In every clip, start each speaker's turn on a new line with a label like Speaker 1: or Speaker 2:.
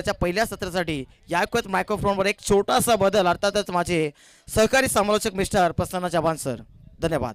Speaker 1: त्याच्या पहिल्या सत्रासाठी याकवत मायक्रोफोनवर एक छोटासा बदल, अर्थातच माझे सहकारी समालोचक मिस्टर प्रसन्न चव्हाण सर. धन्यवाद.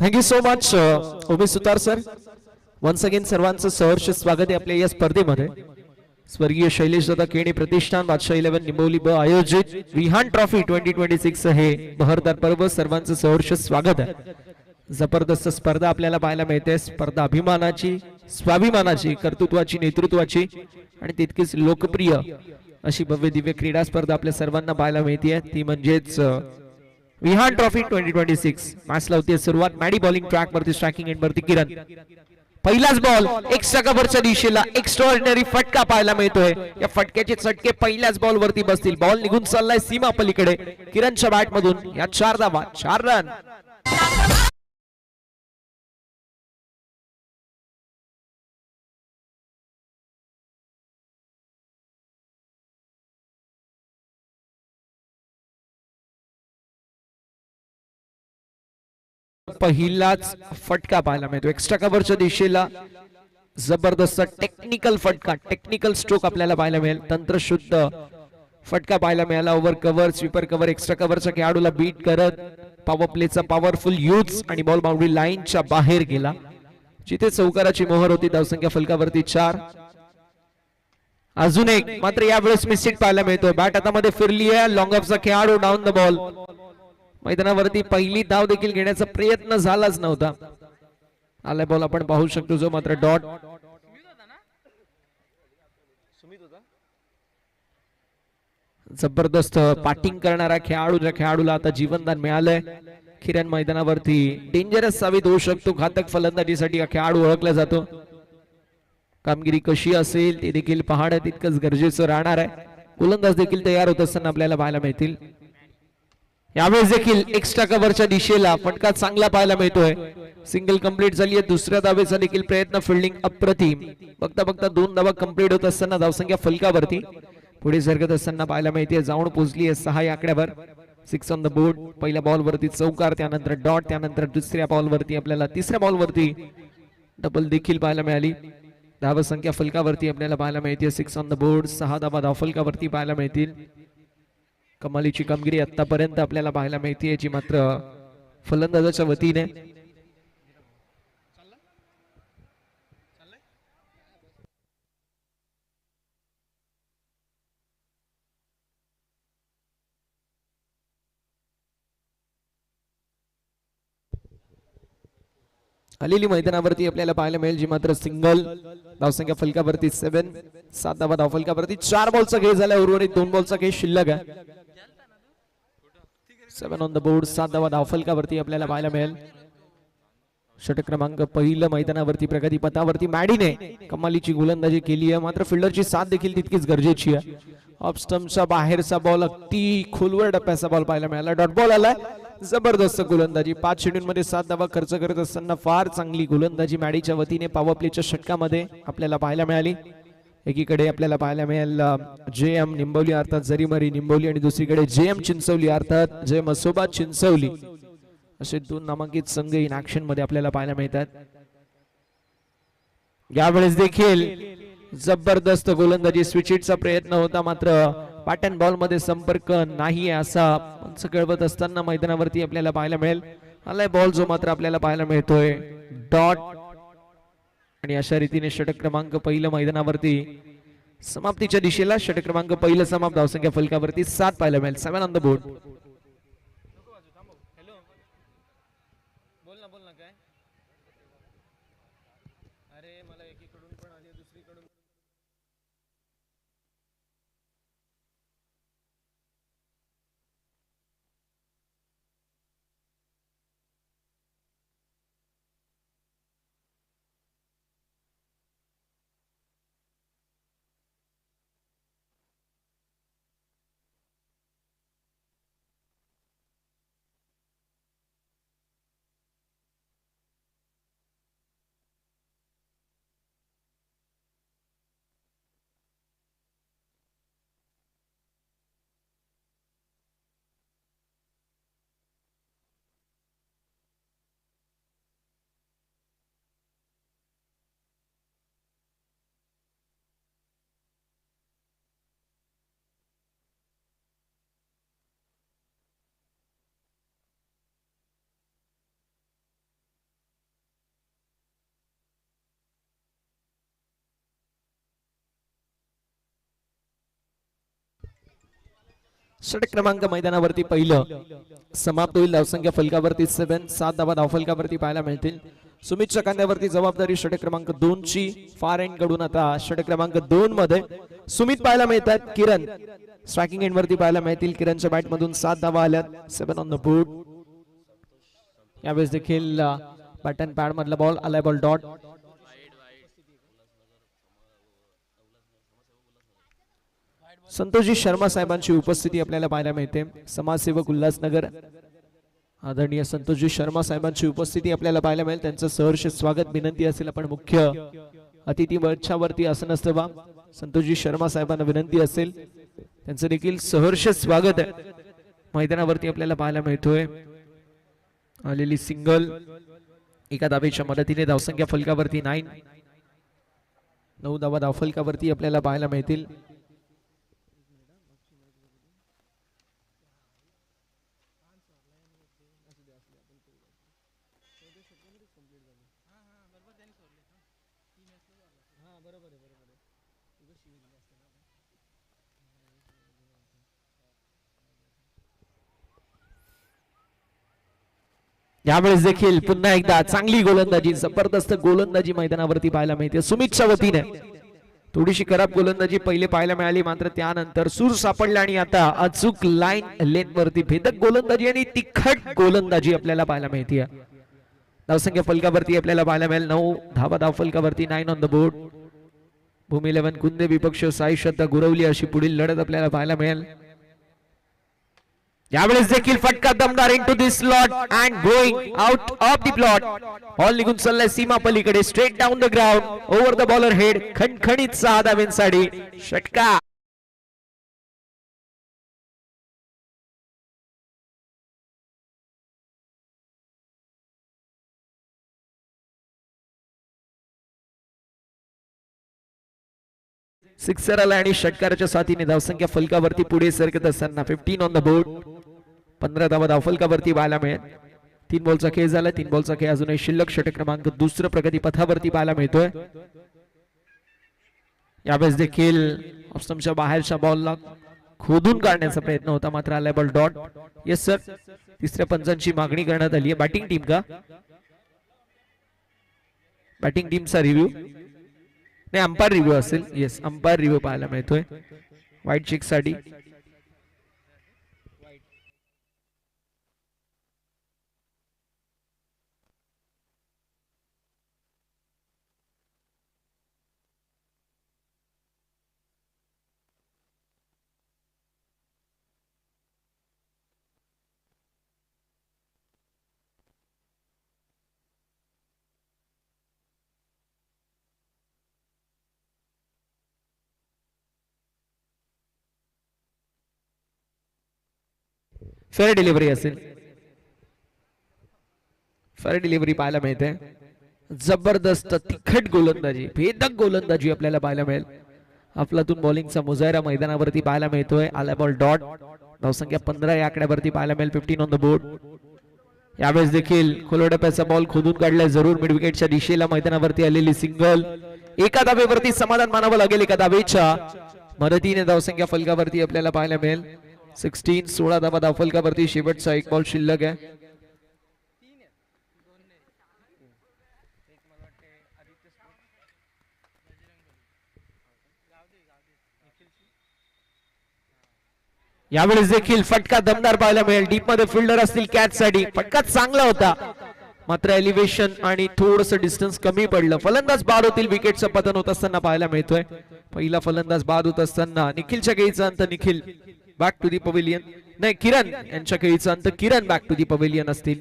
Speaker 2: Thank you so much Umesh Sutar sir. Once again सर्वांचं सहर्ष स्वागत आहे आपल्या या स्पर्धेमध्ये. स्वर्गीय शैलेश दादा केणी प्रतिष्ठान बादशाह 11 निंबोली ब आयोजित विहान ट्रॉफी 2026 हे बहरदार पर्व. सर्वांचं सहर्ष स्वागत आहे. जबरदस्त स्पर्धा आपल्याला पाहायला मिळते. स्पर्धा अभिमानाची, स्वाभिमानाची, कर्तृत्वाची, नेतृत्वाची आणि तितकीच लोकप्रिय अशी भव्य दिव्य क्रीडा स्पर्धा आपल्या सर्वांना पाहायला मिळते. ती म्हणजेच विहान ट्रॉफी 2026. मॅच लावते सुरुवात. मॅडी बॉलिंग ट्रॅक वरती, स्ट्रायकिंग एंड वरती किरण. पहिलाच बॉल एक कव्हरच्या दिशेला एक्स्ट्राऑर्डिनरी फटका पाहायला मिळतोय. या फटक्याचे चटके पहिल्याच बॉल वरती बसतील. बॉल निघून चाललाय सीमा पलीकडे. किरणच्या बॅट मधून या 4 धावा, 4 रन. पहिलाच फटका पाहायला मिळतो एक्स्ट्रा कव्हरच्या दिशेला. जबरदस्त टेक्निकल फटका, टेक्निकल स्ट्रोक आपल्याला पाहायला मिळेल. तंत्रशुद्ध फटका पाहायला मिळाला. Over cover, sweeper cover, extra कव्हरच्या खेळाडूला बीट करत पॉवर प्लेचा पॉवरफुल यूज आणि बॉल बाउंड्री लाईनच्या बाहेर गेला. जिथे चौकाराची मोहर होती. धावसंख्या फलकावरती 4. अजून एक, मात्र यावेळेस मिस्टेक पाहायला मिळतोय. बॅट हातामध्ये फिरली आहे. लॉंग ऑफचा खेळाडू डाऊन द बॉल. मैदानावरती पहिली धाव देखील घेण्याचा प्रयत्न झालाच नव्हता. आलाय बॉल आपण पाहू शकतो, जो मात्र डॉट. जबरदस्त पाटिंग करणारा खेळाडू, ज्या खेळाडूला आता जीवनदान मिळालंय. किरण मैदानावरती डेंजरस साबित होऊ शकतो. घातक फलंदाजीसाठी हा खेळाडू ओळखला जातो. कामगिरी कशी असेल ते देखील पाहणं तितकंच गरजेचं राहणार आहे. गोलंदाज देखील तयार होत असताना आपल्याला पाहायला मिळतील. यावेळेस देखील एक्स्ट्रा कव्हरच्या दिशेला फटका चांगला पाहायला मिळतोय. सिंगल कंप्लीट झाली आहे. दुसऱ्या धावेचा देखील प्रयत्न. फिल्डिंग अप्रतिम. बघता बघता 2 धावा कंप्लीट होत असताना धावसंख्या फलकावरती पुढे सरकत असताना पाहायला मिळते. जाऊन पोहोचली आहे 6 या आकड्यावर. 6 ऑन द बोर्ड. पहिल्या बॉल वरती चौकार, त्यानंतर डॉट, त्यानंतर दुसऱ्या बॉल वरती आपल्याला तिसऱ्या बॉल वरती डबल देखील पाहायला मिळाली. धावसंख्या फलकावरती आपल्याला पाहायला मिळते 6 ऑन द बोर्ड. 6 धावा धाव फलकावरती पाहायला मिळतील. कमालीची कामगिरी आतापर्यंत आपल्याला पाहायला मिळते, जी मात्र फलंदाजाच्या वतीने. आलेली मैदानावरती आपल्याला पाहायला मिळेल, जी मात्र सिंगल. धावसंख्या फलकावरती 7. 7 धावा धाव फलकावरती. 4 बॉलचा खेळ झाला. उर्वरित 2 बॉलचा खेळ शिल्लक आहे. 7 ऑन द बोर्ड. 7 धावा धाव फलकावरती आपल्याला पाहायला मिळेल. षटक क्रमांक पहिलं मैदानावरती प्रगती पथावरती मॅडीने कमालीची गोलंदाजी केली आहे. मात्र फिल्डरची साथ देखील तितकीच गरजेची आहे. ऑफ स्टंपच्या बाहेरचा बॉल, अगदी खोलवर टप्प्याचा बॉल पाहायला मिळाला. डॉट बॉल आलाय. जबरदस्त गोलंदाजी. 5 चेंडूंमध्ये 7 धावा खर्च करत असताना फार चांगली गोलंदाजी मॅडीच्या वतीने पॉवर प्लेच्या षटकामध्ये आपल्याला पाहायला मिळाली. एकीकडे आपल्याला पाहायला मिळेल JM निंबवली अर्थात जरीमरी निंबवली, आणि दुसरीकडे JM चिंचवली अर्थात जय मसोबा चिंचवली. असे 2 नामांकित संघ इन ऍक्शन मध्ये आपल्याला पाहायला मिळतात. यावेळेस देखील जबरदस्त गोलंदाजी, स्विच हिटचा प्रयत्न होता, मात्र पॅटर्न बॉल मध्ये संपर्क नाही असा पंच कळवत असताना मैदानावरती आपल्याला पाहायला मिळेल. आलाय बॉल, जो मात्र आपल्याला पाहायला मिळतोय डॉट. आणि अशा रीतीने षटक क्रमांक पहिलं मैदानावरती समाप्तीच्या दिशेला. षटक क्रमांक पहिलं समाप्त. धावसंख्या फलकावरती 7 पाहायला मिळेल. 7 ऑन द बोर्ड. षटक क्रमांक मैदानावरती पहिलं समाप्त होईल. धावसंख्या फलकावरती 7 धावा धावफलकावरती पाहायला मिळतील. सुमितच्या कांद्यावरती जबाबदारी षटक क्रमांक 2 ची. फार एंड कडून आता षटक क्रमांक 2 मध्ये सुमित पाहायला मिळतात. किरण स्ट्रायकिंग एंड वरती पाहायला मिळतील. किरणच्या बॅट मधून 7 धावा आल्यात. 7 ऑन द बोर्ड. यावेळेस देखील बॅटन पॅड मधला बॉल आलाय. Ball dot. संतोषजी शर्मा साहेबांची उपस्थिती आपल्याला पाहायला मिळते. समाजसेवक उल्हासनगर आदरणीय संतोषजी शर्मा साहेबांची उपस्थिती आपल्याला पाहायला मिळेल. त्यांचं सहर्ष स्वागत विनंती असेल. आपण मुख्य अतिथी मंचावरती असं नसतं बा. संतोषजी शर्मा साहेबांना विनंती असेल त्यांचं देखील सहर्ष स्वागत आहे. मैदानावरती आपल्याला पाहायला मिळतोय. आलेली सिंगल एका धावेच्या मदतीने धावसंख्या फलकावरती 9 धावा धावफलकावरती आपल्याला पाहायला मिळतील. यावेळेस देखील पुन्हा एकदा चांगली गोलंदाजी, जबरदस्त गोलंदाजी मैदानावरती पाहायला मिळते. सुमितच्या वतीने थोडीशी खराब गोलंदाजी पहिले पाहायला मिळाली, मात्र त्यानंतर सूर सापडला आणि आता अचूक लाईन लेन वरती भेदक गोलंदाजी आणि तिखट गोलंदाजी आपल्याला पाहायला मिळते. धावसंख्या फलकावरती आपल्याला पाहायला मिळेल 9 धावा धावफलकावरती. 9 ऑन द बोर्ड. भूमी 11 कुंदे विपक्ष साई श्रद्धा गुरवली अशी पुढील लढत आपल्याला पाहायला मिळेल. यावेळेस देखील फटका दमदार into this slot and going out of the plot. Ball निघून चाललाय सीमा पलीकडे. Straight down the ground over the bowler head. खणखणीत 6 धावेंसाठी षटका. सिक्सर आला आणि षटकाराच्या साथीने धावसंख्या फलकावरती पुढे सरकत असताना 15 ऑन द बोर्ड. 15 धावा धावफलकावरती पाहायला मिळेल. 3 बॉलचा खेळ झाला. 3 बॉलचा खेळ अजूनही शिल्लक. षटक क्रमांक 2 प्रगती पथावरती पाहायला मिळतोय. यावेळेस देखील ऑफस्टंपच्या बाहेरच्या बॉलला खोदून काढण्याचा प्रयत्न होता, मात्र आलाय बॉल डॉट. Yes sir. तिसऱ्या पंचांची मागणी करण्यात आली आहे. बॅटिंग टीम का? बॅटिंग टीमचा रिव्ह्यू नाही, अंपायर रिव्ह्यू असेल. येस, अंपायर रिव्ह्यू पाहायला मिळतोय व्हाईट चेक साठी. फेअर डिलिव्हरी असेल. फेअर डिलिव्हरी पाहायला मिळते. जबरदस्त तिखट गोलंदाजी, भेदक गोलंदाजी आपल्याला पाहायला मिळेल. अफलातून बॉलिंगचा मुजाहिरा मैदानावरती पाहायला मिळतोय. आला बॉल डॉट. धावसंख्या 15 या आकड्यावरती पाहायला मिळेल. 15 ऑन द बोर्ड. यावेळेस देखील खोलवडप्याचा बॉल खोदून काढलाय जरूर मिड विकेटच्या दिशेला. मैदानावरती आलेली सिंगल. एका धावेवरती समाधान मानावं लागेल. एका धावेच्या मदतीने धावसंख्या फलकावरती आपल्याला पाहायला मिळेल 16. 16 धावा धावफलकावरती. शेवटचा एक बॉल शिल्लक आहे. यावेळेस देखील फटका दमदार पाहायला मिळेल. डीप मध्ये फिल्डर असतील कॅच साठी. फटका चांगला होता, मात्र एलिव्हेशन आणि थोडस डिस्टन्स कमी पडलं. फलंदाज बाद होतील. विकेटचं पतन होत असताना पाहायला मिळतोय. पहिला फलंदाज बाद होत असताना निखिलच्या खेळीचा अंत. Nikhil back to the pavilion. नाही, किरण यांच्या खेळीचा अंत. Kiran back to the pavilion असतील.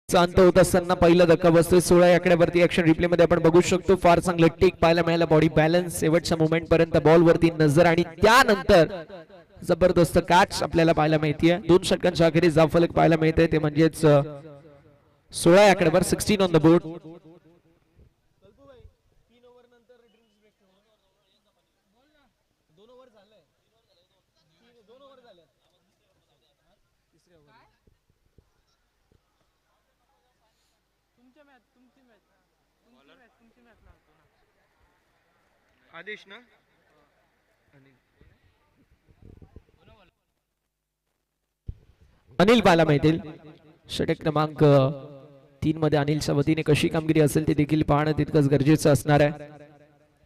Speaker 2: अंत होत असताना पहिला धक्का बसतोय. 16 आकड्यावरती ऍक्शन रिप्ले मध्ये आपण बघू शकतो. फार चांगलं टेक पाहायला मिळालं. बॉडी बॅलन्स, शेवटच्या मुवमेंट पर्यंत बॉल वरती नजर आणि त्यानंतर जबरदस्त कॅच आपल्याला पाहायला मिळते. 2 षटकांच्या अखेरीस धावफलक पाहायला मिळते, ते म्हणजेच 16 आकड्यावर. 16 ऑन द बोर्ड. आदेश ना अनिल पाहायला मिळतील. षटक क्रमांक 3 मध्ये अनिलच्या वतीने कशी कामगिरी असेल ते देखील पाहणं तितकंच गरजेचं असणार आहे.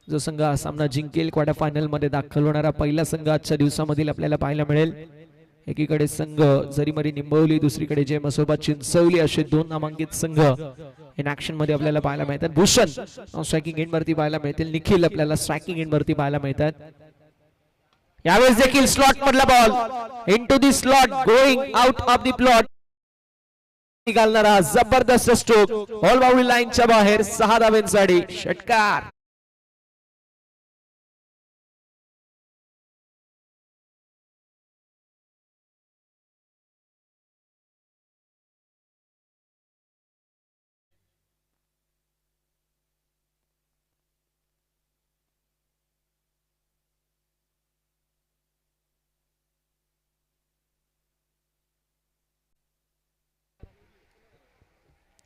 Speaker 2: जो संघ हा सामना जिंकेल क्वार्टर फायनल मध्ये दाखल होणारा पहिला संघ आजच्या दिवसामधील आपल्याला पाहायला मिळेल. एकीकडे संघ जरीमरी निंबवली, दुसरीकडे जे मसोबा चिंचवली असे दोन नामांकित संघ इन ऍक्शन मध्ये आपल्याला पाहायला मिळतात. भूषण स्ट्रायकिंग एंड वरती पाहायला मिळतील, निखिल आपल्याला स्ट्रायकिंग एंड वरती पाहायला मिळतात. यावेळेस देखील स्लॉट मधला ball into the slot, going out of the plot निघालणारा जबरदस्त स्ट्रोक, बॉल बाउंड्री लाईनच्या बाहेर 6 धावांसाठी षटकार.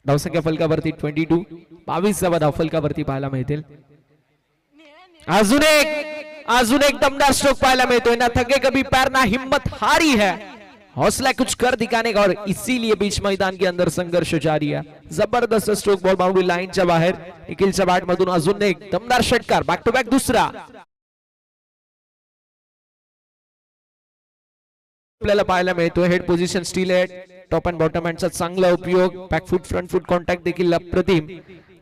Speaker 2: धावसंख्या फलकावरती 22, 22 धावा धावफलकावरती पाहायला मिळतील. अजून एक दमदार स्ट्रोक पाहायला मिळतोय. ना थके कभी पैर ना हिम्मत हारी है, हौसला कुछ कर दिखाने का और इसीलिए बीच मैदान के अंदर संघर्ष जारी है. जबरदस्त स्ट्रोक, बॉल बाउंड्री लाईनच्या बाहेर. निखिलच्या बॅट मधून अजून एक दमदार षटकार, बॅक टू बॅक दुसरा आपल्याला पाहायला मिळतोय. Head position still head, top and bottom हँडचा चांगला उपयोग, back foot front foot contact देखील अप्रतिम.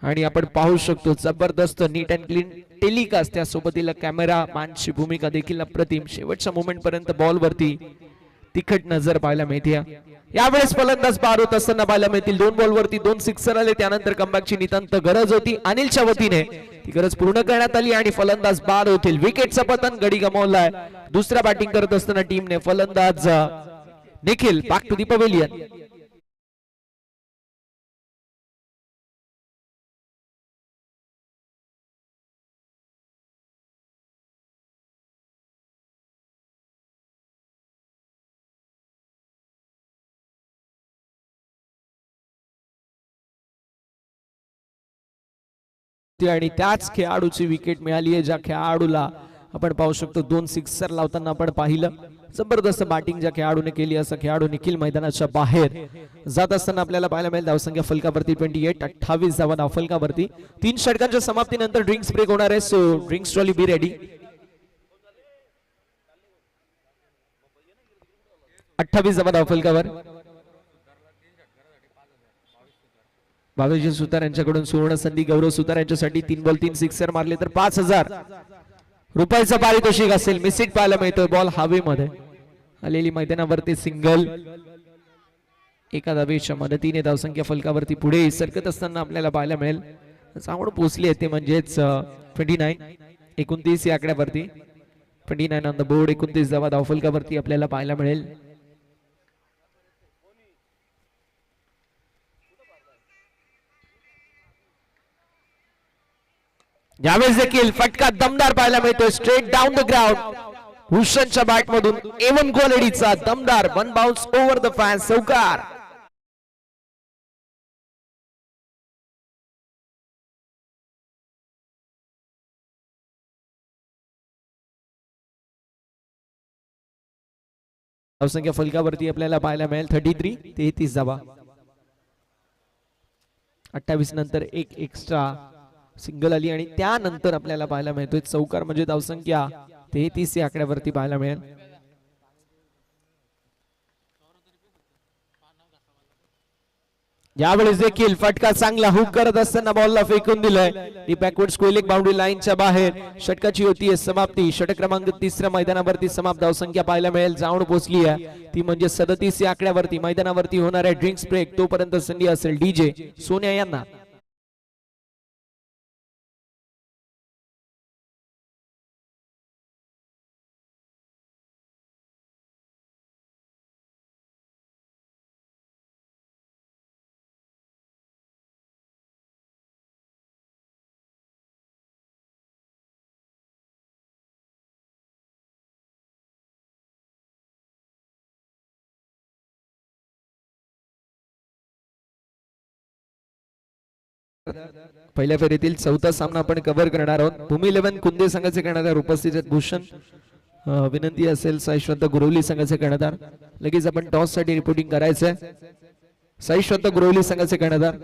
Speaker 2: आणि आपण पाहू शकतो जबरदस्त नीट अँड क्लीन टेलिकास्ट, त्यासोबतीला कॅमेरा मॅनची भूमिका देखील अप्रतिम. शेवटच्या मोमेंट पर्यंत बॉल वरती तिखट नजर पाहायला मिळते. यावेळेस फलंदाज पार होत असताना पाहायला मिळतील. 2 बॉल वरती 2 सिक्सर आले, त्यानंतर कमबॅकची नितांत गरज होती. अनिलच्या वतीने ती गरज पूर्ण करण्यात आली आणि फलंदाज बाद होतील. विकेटचं पतन, गडी गमावलाय. दुसरा बॅटिंग करत असताना टीमने फलंदाज Nikhil back to the pavilion. आणि त्याच खेळाडूची विकेट मिळाली आहे, ज्या खेळाडूला आपण पाहू शकतो 2 सिक्सर लावताना आपण पाहिलं. जबरदस्त बॅटिंग ज्या खेळाडूने केली, असं खेळाडू निखिल मैदानाच्या बाहेर जात असताना आपल्याला पाहायला मिळेल. धावसंख्या फलकावरती 28, 28 धावा धावफलकावरती. 3 षटकांच्या समाप्तीनंतर ड्रिंक्स ब्रेक होणार आहे, so drinks trolley be ready. 28 धावा धावफलकावर. बाबाजी सुतार यांच्याकडून सुवर्ण संधी, गौरव सुतार यांच्यासाठी 3 बॉल 3 सिक्सर मारले तर 5,000 रुपयाचं पारितोषिक असेल. मिसिट पाहायला मिळतोय, बॉल हवेमध्ये आलेली मैदानावरती सिंगल. एका धावेच्या मदतीने धावसंख्या फलकावरती पुढे सरकत असताना आपल्याला पाहायला मिळेल. चांगलं पोहोचली आहे ते म्हणजेच 29 या आकड्यावरती. 29 ऑन द बोर्ड. 29 धावा धावफलकावरती आपल्याला पाहायला मिळेल. यावेळेस देखील फटका दमदार पाहायला मिळतोय, स्ट्रेट डाऊन द ग्राउंड. भूषणच्या बॅट मधून A1 क्वालिटीचा दमदार 1 बाउन्स ओव्हर द फॅन्स, चौकार. धावसंख्या फलकावरती आपल्याला पाहायला मिळेल 33, 33 धावा. 28 नंतर एक एक्स्ट्रा सिंगल आली आणि त्यानंतर आपल्याला पाहायला मिळतोय चौकार, म्हणजे धावसंख्या 33 या आकड्यावरती पाहायला मिळेल. यावेळेस देखील फटका चांगला हुक करत असताना बॉलला फेकून दिलाय. ती बॅकवर्ड स्क्वेलिक बाउंड्री लाईनच्या बाहेर. षटकाची होतीये समाप्ती. षटक क्रमांक 3 मैदानावरती समाप्त. धावसंख्या पाहायला मिळेल जाऊन पोहोचली आहे, ती म्हणजे 37 या आकड्यावरती. मैदानावरती होणार आहे ड्रिंक्स ब्रेक. तोपर्यंत संधी असेल DJ सोन्या यांना. पहिल्या फेरीतील चौथा सामना आपण कव्हर करणार आहोत. भूमी 11 कुंदे संघाचे कर्णधार उपस्थित आहेत भूषण. विनंती असेल साई श्रद्धा गुरवली संघाचे कर्णधार. लगेच आपण टॉस साठी रिपोर्टिंग करायचंय. साई श्रद्धा गुरवली संघाचे कर्णधार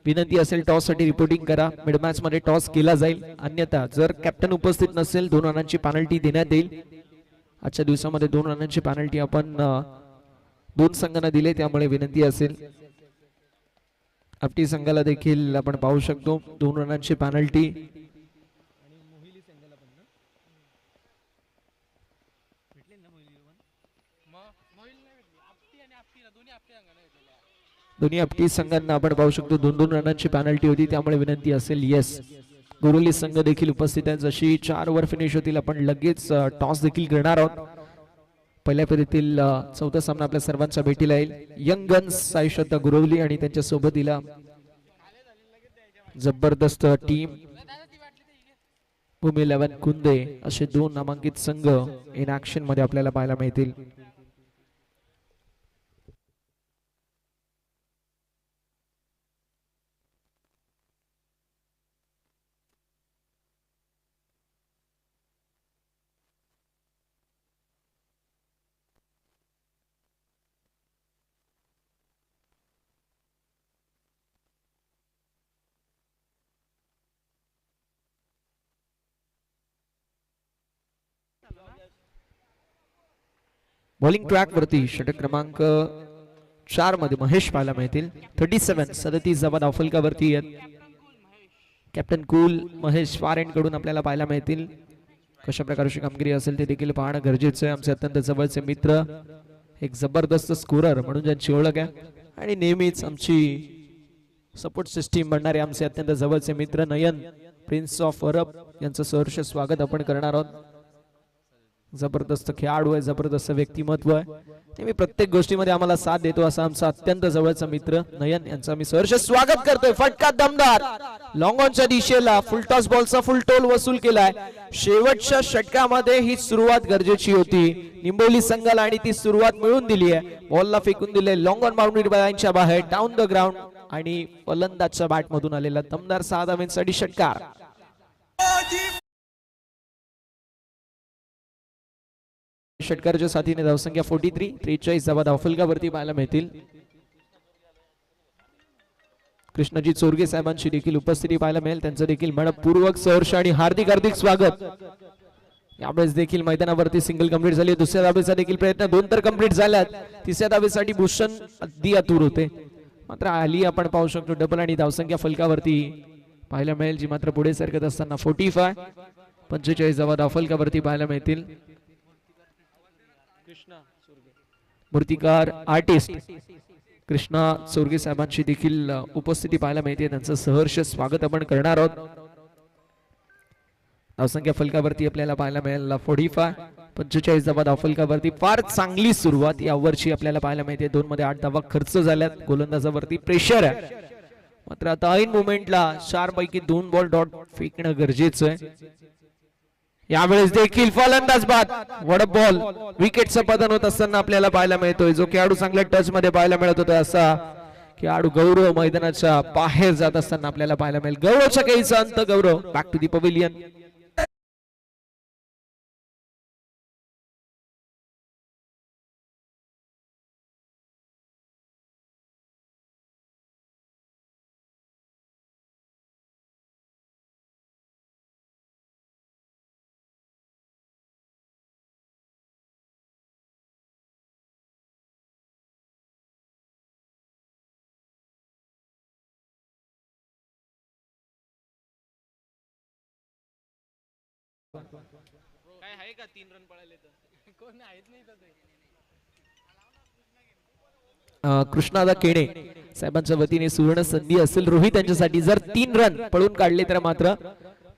Speaker 2: विनंती असेल टॉस साठी रिपोर्टिंग करा. मिड मॅच मध्ये टॉस केला जाईल. अन्यथा जर कॅप्टन उपस्थित नसेल 2 रनांची पेनल्टी देण्यात येईल. आजच्या दिवसामध्ये 2 रनांची पेनल्टी आपण 2 संघांना दिले, त्यामुळे विनंती असेल. आपटी संघाला देखील आपण पाहू शकतो 2 रनांची पेनल्टी. दोन्ही आपटी संघांना आपण पाहू शकतो 2-2 रनांची पेनल्टी होती, त्यामुळे विनंती असेल येस गुरुली संघ देखील उपस्थित आहे. जशी 4 ओव्हर फिनिश होतील आपण लगेच टॉस देखील करणार आहोत. पहिल्या फेरीतील चौथा सामना आपल्या सर्वांच्या भेटीला येईल. यंग गन्स साई श्रद्धा गुरवली आणि त्यांच्या सोबतीला जबरदस्त टीम भूमी 11 कुंदे असे 2 नामांकित संघ इन ऍक्शन मध्ये आपल्याला पाहायला मिळतील. बॉलिंग ट्रॅक वरती षटक क्रमांक 4 मध्ये महेश पाहायला मिळतील. 37 धावा धावफलकावरती आहेत. Captain cool Mahesh far and कडून आपल्याला पाहायला मिळतील. कशा प्रकारची कामगिरी असेल ते देखील पाहणं गरजेचं आहे. आमचे अत्यंत जवळचे मित्र, एक जबरदस्त स्कोरर म्हणून ज्यांची ओळख आहे आणि नेहमीच आमची सपोर्ट सिस्टीम बनणारे आमचे अत्यंत जवळचे मित्र नयन प्रिन्स ऑफ अरब यांचं सहर्ष स्वागत आपण करणार आहोत. जबरदस्त खेळाडू आहे, जबरदस्त व्यक्तिमत्व आहे, नेहमी प्रत्येक गोष्टीमध्ये आम्हाला साथ देतो असा आमचा अत्यंत जवळचा मित्र नयन यांचा मी सहर्ष स्वागत करतोय. फटका दमदार लॉंग ऑनच्या दिशेला फुल टॉस बॉलचा फुल टोल वसूल केलाय. शेवटच्या षटकामध्ये ही सुरुवात गरजेची होती निंबोली संघाला आणि ती सुरुवात मिळून दिली आहे. बॉलला फेकून दिले लॉंग ऑन बाउंड्री लाईनच्या बाहेर डाऊन द ग्राउंड आणि फलंदाजच्या बॅट मधून आलेला दमदार 6 धावांसाठी षटकार. षटकाराच्या साथीने धावसंख्या 43 धावा धावफलकावरती पाहायला मिळतील. कृष्णाजी चोरगे साहेबांची देखील उपस्थिती पाहायला मिळेल. त्यांचं देखील मनपूर्वक सहर्ष आणि हार्दिक हार्दिक स्वागत. यावेळेस देखील मैदानावरती सिंगल कंप्लीट झाली. दुसऱ्या धावेचा देखील प्रयत्न 2 तर कंप्लीट झाल्यात. तिसऱ्या धावेसाठी भूषण अगदी आतुर होते, मात्र आली आपण पाहू शकतो डबल आणि धावसंख्या फलकावरती पाहायला मिळेल, जी मात्र पुढे सरकत असताना 45 धावा धावफलकावरती पाहायला मिळतील. मूर्तिकार आर्टिस्ट कृष्णा चोरगे साहेबांची देखील उपस्थिती पाहायला मिळते. त्यांचं सहर्ष स्वागत आपण करणार आहोत. धावसंख्या फलकावरती आपल्याला पाहायला मिळेल 45 धावा धावफलकावरती. फार चांगली सुरुवात या ओव्हरची आपल्याला पाहायला मिळते. 2 मध्ये 8 धावा खर्च झाल्यात. गोलंदाजावरती प्रेशर आहे, मात्र आता ऐन मोमेंटला 4 पैकी 2 बॉल डॉट फेकणं गरजेचं आहे. यावेळेस देखील फलंदाज बाद वड बॉल विकेटचं पतन होत असताना आपल्याला पाहायला मिळतोय. जो खेळाडू चांगल्या टच मध्ये पाहायला मिळत होता असा खेळाडू गौरव मैदानाच्या बाहेर जात असताना आपल्याला पाहायला मिळेल. गौरवच्या काहीचा अंत. गौरव बॅक टू दी पवेलियन.
Speaker 3: काय आहे का 3 रन पळाले तर कोण आहेत नाही
Speaker 2: कृष्णादा केणे साहेबांच्या वतीने सुवर्ण संधी असेल रोहित यांच्यासाठी. जर 3 रन पळून काढले तर मात्र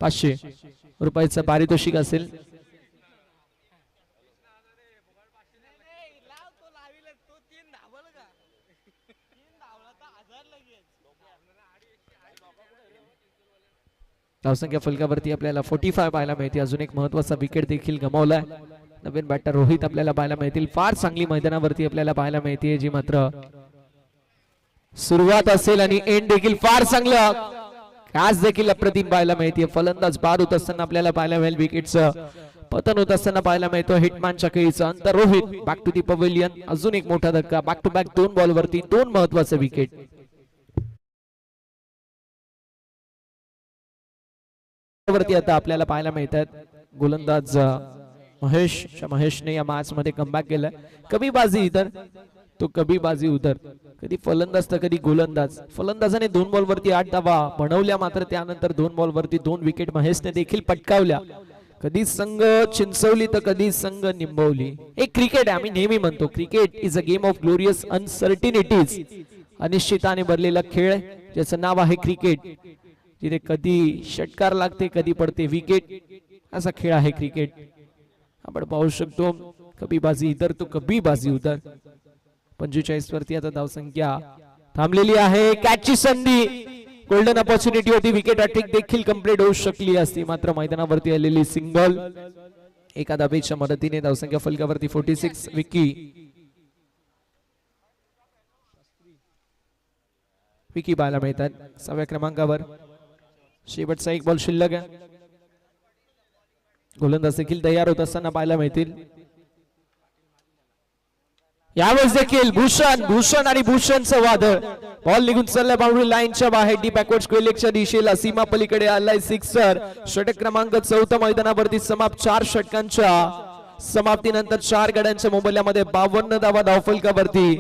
Speaker 2: 500 रुपयाचं पारितोषिक असेल. धावसंख्या फलकावरती आपल्याला 45 पाहायला मिळते. अजून एक महत्वाचा विकेट देखील गमावलाय. नवीन बॅटर रोहित आपल्याला पाहायला मिळतील. फार चांगली मैदानावरती आपल्याला पाहायला मिळते, जी मात्र सुरुवात असेल आणि एंड देखील फार चांगलं आज देखील अप्रतिम पाहायला मिळते. फलंदाज बाद होत असताना आपल्याला पाहायला मिळेल. विकेटचं पतन होत असताना पाहायला मिळतो. हिटमॅनच्या खेळीचं अंतर. Rohit back to the pavilion. अजून एक मोठा धक्का. बॅक टू बॅक 2 बॉलवरती 2 महत्वाचे विकेट. वरती आता आपल्याला पाहायला मिळतात गोलंदाज महेशने या मॅच मध्ये कमबॅक केलाय. कमी बाजी इतर तो कभी बाजी उधर. कधी फलंदाज तर कधी गोलंदाज. फलंदाजाने 2 बॉलवरती 8 धावा बनवल्या, मात्र त्यानंतर 2 बॉलवरती 2 विकेट महेशने देखील पटकावल्या. कधी संघ चिंचवली तर कधी संघ निंबवली. एक क्रिकेट आहे, आम्ही नेहमी म्हणतो cricket is a game of glorious uncertainties. अनिश्चिताने भरलेला खेळ ज्याचं नाव आहे क्रिकेट, जिथे कधी षटकार लागते कधी पडते विकेट. असा खेळ आहे क्रिकेट. आपण पाहू शकतो कभी बाजी इधर तो कभी बाजी उधर. 45 वरती आता धावसंख्या थांबलेली आहे. कॅचची संधी, गोल्डन ऑपॉर्च्युनिटी होती. विकेट हॅट्रिक देखील कंप्लीट होऊ शकली असती, मात्र मैदानावरती आलेली सिंगल. एका धावेच्या मदतीने धावसंख्या फलकावरती 46. विकी पाहायला मिळतात 6व्या क्रमांकावर. शेवटचा एक बॉल शिल्लक आहे. गोलंदाज देखील तयार होत असताना पाहायला मिळतील. यावेळेस देखील भूषण आणि भूषणचं वादळ. बॉल निघून चाललाय बाउंड्री लाईनच्या बाहेर. डी बॅकवर्ड स्क्वेअरच्या दिशेला सीमा पलीकडे आलाय सिक्सर. षटक क्रमांक 4 मैदानावरती समाप्त. 4 षटकांच्या समाप्तीनंतर 4 गड्यांच्या मोबदल्यामध्ये 52 धावा धावफलकावरती.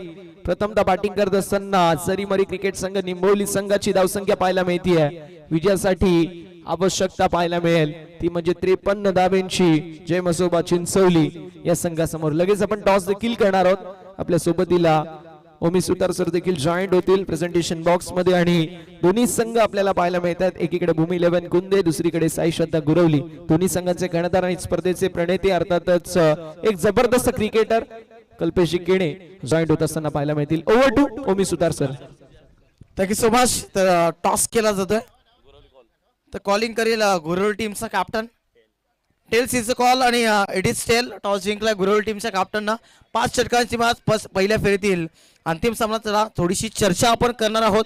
Speaker 2: प्रथमतः बॅटिंग करत असताना सरीमरी क्रिकेट संघ निंबोली संघाची धावसंख्या पाहायला मिळतीये. विजयासाठी आवश्यकता पाहायला मिळेल ती म्हणजे 53 धाब्यांची. जय मसोबा चिंचवली या संघासमोर. लगेच आपण टॉस देखील करणार आहोत. आपल्या सोबतीला ओमी सुतार सर देखील जॉईंट होतील प्रेझेंटेशन बॉक्स मध्ये. आणि दोन्ही संघ आपल्याला पाहायला मिळतात. एकीकडे भूमी 11 कुंदे, दुसरीकडे साई श्रद्धा गुरवली. दोन्ही संघांचे कर्णधार आणि स्पर्धेचे प्रणेते अर्थातच एक जबरदस्त क्रिकेटर कल्पेशी केणे जॉईंट होत असताना पाहायला मिळतील. Over to Omi Sutar sir.
Speaker 1: Thank you so much. तर टॉस केला जातोय, तर कॉलिंग करेल गुरवली टीमचा कॅप्टन. टेल्स इज कॉल आणि इट इज टेल. टॉस जिंकला गुरवली टीमच्या कॅप्टननं. 5 षटकांची मॅच पहिल्या फेरीतील अंतिम सामना. थोडीशी चर्चा आपण करणार आहोत.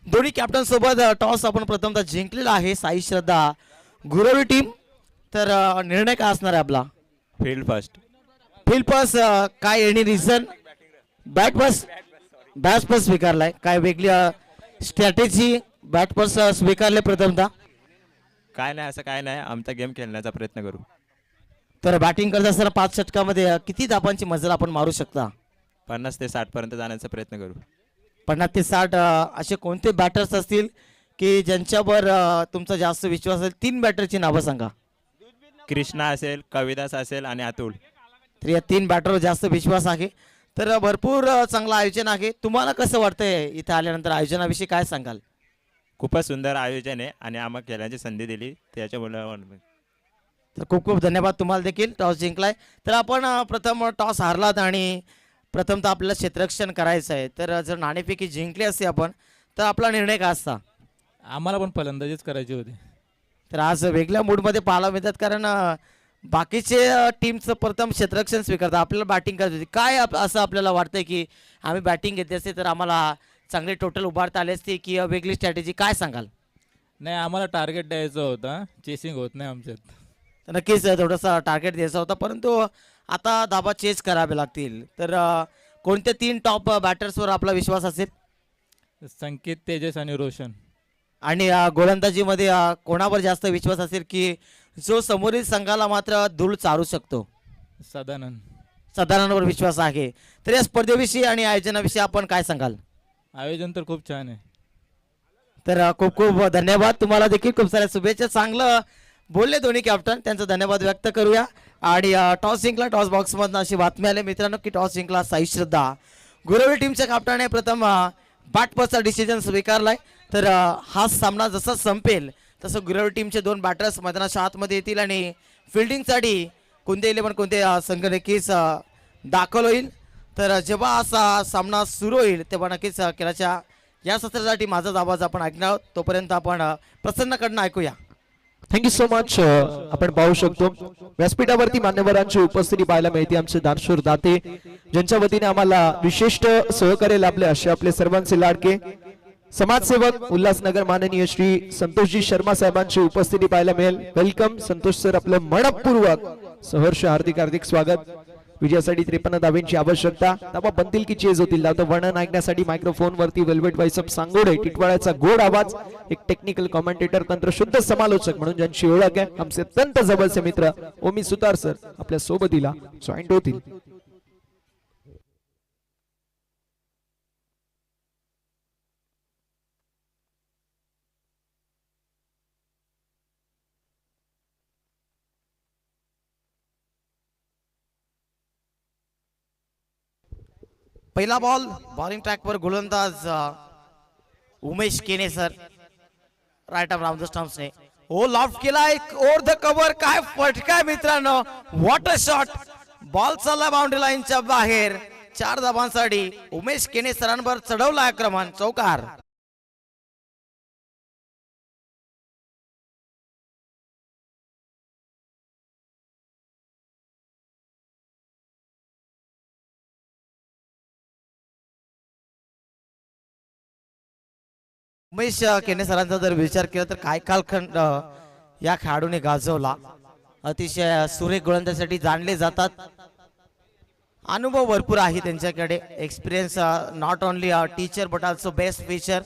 Speaker 1: दोन्ही कॅप्टन सोबत टॉस आपण प्रथमतः जिंकलेला आहे. साई श्रद्धा गुरवली टीम. तर निर्णय काय असणार आहे आपला?
Speaker 4: Field first.
Speaker 1: Field pass. काय एनी रिझन? बॅट पास स्वीकारलाय. काय वेगळी स्ट्रॅटेजी बॅट पास स्वीकारले प्रथमतः?
Speaker 4: काय नाही, असं काय नाही, आमचा गेम खेळण्याचा प्रयत्न करू.
Speaker 1: तर बॅटिंग करत असताना 5 षटकामध्ये किती धावांची मजल आपण मारू शकता?
Speaker 4: 50 ते 60 पर्यंत जाण्याचा प्रयत्न करू.
Speaker 1: 50 ते 60. असे कोणते बॅटर्स असतील की ज्यांच्यावर तुमचा जास्त विश्वास असेल? 3 बॅटरची नावं सांगा.
Speaker 4: कृष्णा असेल, कविदास असेल आणि अतुल.
Speaker 1: तर या 3 बॅटरवर जास्त विश्वास आहे. तर भरपूर चांगलं आयोजन आहे. तुम्हाला कसं वाटतंय इथे आल्यानंतर? आयोजनाविषयी काय सांगाल?
Speaker 4: खूपच सुंदर आयोजन आहे आणि आम्हाला खेळण्याची संधी दिली त्याच्यामुळे.
Speaker 1: तर खूप खूप धन्यवाद. तुम्हाला देखील टॉस जिंकलाय. तर आपण प्रथम टॉस हारलात आणि प्रथमतः आपल्याला क्षेत्ररक्षण करायचं आहे. तर जर नाणेफेकी जिंकली असते आपण तर आपला निर्णय काय असता?
Speaker 3: आम्हाला पण फलंदाजीच करायची होती.
Speaker 1: तर आज वेगळ्या मूडमध्ये पाहायला मिळतात, कारण बाकीचे टीमचं प्रथम क्षेत्ररक्षण स्वीकारतात, आपल्याला बॅटिंग करत होती. काय असं आपल्याला वाटतंय की आम्ही बॅटिंग घेतली असते तर आम्हाला चांगले टोटल उभारता आले असते की वेगळी स्ट्रॅटेजी? काय सांगाल?
Speaker 3: नाही, आम्हाला टार्गेट द्यायचं होतं, चेसिंग होत नाही आमच्यात.
Speaker 1: तर नक्कीच थोडासा टार्गेट द्यायचा होता, परंतु आता धाबा चेस करावे लागतील. तर कोणत्या 3 टॉप बॅटर्सवर आपला विश्वास असेल?
Speaker 3: संकेत, तेजस आणि रोशन.
Speaker 1: आणि गोलंदाजीमध्ये कोणावर जास्त विश्वास असेल की जो समोरील संघाला मात्र धूळ चारू शकतो? सदानंदवर विश्वास आहे. तर या स्पर्धेविषयी आणि आयोजनाविषयी आपण काय सांगाल?
Speaker 3: आयोजन तर खूप छान आहे.
Speaker 1: तर खूप खूप धन्यवाद. तुम्हाला देखील खूप साऱ्या शुभेच्छा. चांगलं बोलले दोन्ही कॅप्टन, त्यांचा धन्यवाद व्यक्त करूया. आणि टॉस जिंकला. टॉस बॉक्समधून अशी बातमी आली मित्रांनो की टॉस जिंकला साई श्रद्धा. गुरवली टीमच्या कॅप्टनने प्रथम बॅट पासचा डिसिजन स्वीकारलाय. तर हा सामना जसा संपेल तसं गुरवली टीमचे 2 बॅटर्स मैदानाच्या आतमध्ये येतील आणि फिल्डिंगसाठी कोणते 11 कोणते संघ नक्कीच दाखल होईल. तर जेव्हा असा सामना सुरू होईल तेव्हा नक्कीच खेळाच्या या सत्रासाठी माझाच आवाज आपण ऐकणार आहोत. तोपर्यंत आपण प्रसन्नकडनं ऐकूया.
Speaker 2: Thank you so much. आपण पाहू शकतो व्यासपीठावरती मान्यवरांची उपस्थिती पाहायला मिळते. आमचे दानशूर दाते ज्यांच्या वतीने आम्हाला विशिष्ट सहकार्य लाभले असे आपले सर्वांचे लाडके समाजसेवक उल्हासनगर माननीय श्री संतोषजी शर्मा साहेबांची उपस्थिती पाहायला मिळेल. वेलकम संतोष सर, आपलं मनपूर्वक सहर्ष हार्दिक हार्दिक स्वागत. विजयासाठी 53 धाब्यांची आवश्यकता. धाबा बनतील की चेज होतील धावतं वर्णन ऐकण्यासाठी मायक्रोफोन वरती वेल्वेट वायसप सांगोडे टिटवाळ्याचा गोड आवाज, एक टेक्निकल कॉमेंटेटर तंत्रशुद्ध समालोचक म्हणून ज्यांची ओळख आहे आमचे अत्यंत जवळचे मित्र ओमी सुतार सर आपल्या सोबतीला जॉईंट होतील.
Speaker 1: पहिला बॉल बॉलिंग ट्रॅकवर गोलंदाज Umesh Kene sir, right arm round the स्टंप्सने ओ लॉफ्ट केला, एक ओव्हर द कव्हर. काय फटका मित्रांनो, व्हॉट अ शॉट. बॉल चालला बाउंड्री लाईनच्या बाहेर. 4 धाबांसाठी उमेश केने सरांवर चढवला आक्रमण, चौकार. उमेश केने सरांचा जर विचार केला तर काय कालखंड या खेळाडूने गाजवला. अतिशय सुरेख गोलंदाजीसाठी जाणले जातात. अनुभव भरपूर आहे त्यांच्याकडे. Experience not only teacher but also best feature.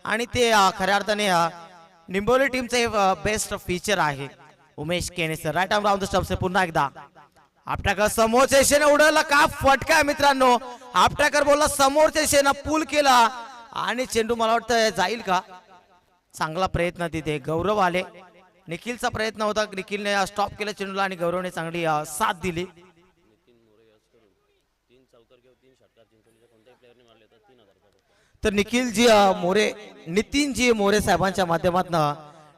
Speaker 1: आणि ते खऱ्या अर्थाने निंबोली टीमचे बेस्ट फीचर आहे Umesh Kene sir. Right arm round the stumps पुन्हा एकदा आपट्याकर समोरच्या दिशेने उडवला. का फटका आहे मित्रांनो. आपट्याकर बोलला समोरच्या दिशेने पूल केला आणि चेंडू मला वाटतं जाईल का. चांगला प्रयत्न तिथे गौरव आले. निखिलचा प्रयत्न होता, निखिलने स्टॉप केला चेंडूला आणि गौरवने चांगली साथ दिली. तर निखिलजी मोरे, नितीनजी मोरे साहेबांच्या माध्यमातून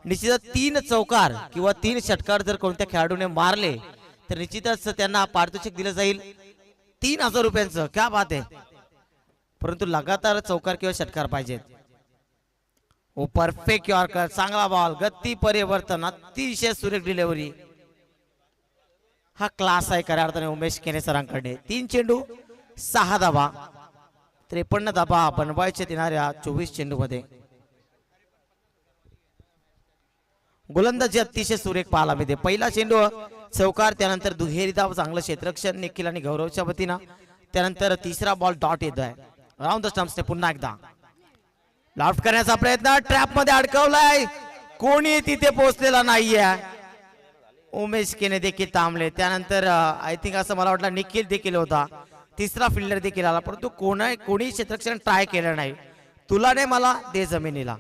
Speaker 1: निश्चितच 3 चौकार किंवा 3 षटकार जर कोणत्या खेळाडूने मारले तर निश्चितच त्यांना पारितोषिक दिलं जाईल 3000 रुपयांचं. क्या बात आहे. परंतु लगातार चौकार किंवा षटकार पाहिजेत. ओ परफेक्ट यॉर्कर, चांगला बॉल, गती परिवर्तन, अतिशय सुरेख डिलिव्हरी. हा क्लास आहे खऱ्या अर्थाने उमेश केने सरांकडे. 3 चेंडू 6 धाबा, 53 धाबा बनवायचे येणाऱ्या 24 चेंडू मध्ये. गोलंदाजी अतिशय सुरेख पाहायला मिळते. पहिला चेंडू चौकार, त्यानंतर दुहेरी धाव, चांगलं क्षेत्ररक्षण निखिल आणि गौरवच्या वतीनं. त्यानंतर तिसरा बॉल डॉट येतोय राऊंड द स्टंप्स. पुन्हा एकदा लॉफ्ट करण्याचा प्रयत्न, ट्रॅप मध्ये अडकवलाय, कोणी तिथे पोहोचलेला नाहीये. उमेश केने देखील थांबले. त्यानंतर आय थिंक असं मला वाटलं निखिल देखील होता, तिसरा फिल्डर देखील आला, परंतु कोणी क्षेत्ररक्षण ट्राय केलं नाही. तुला नाही मला दे जमिनीला.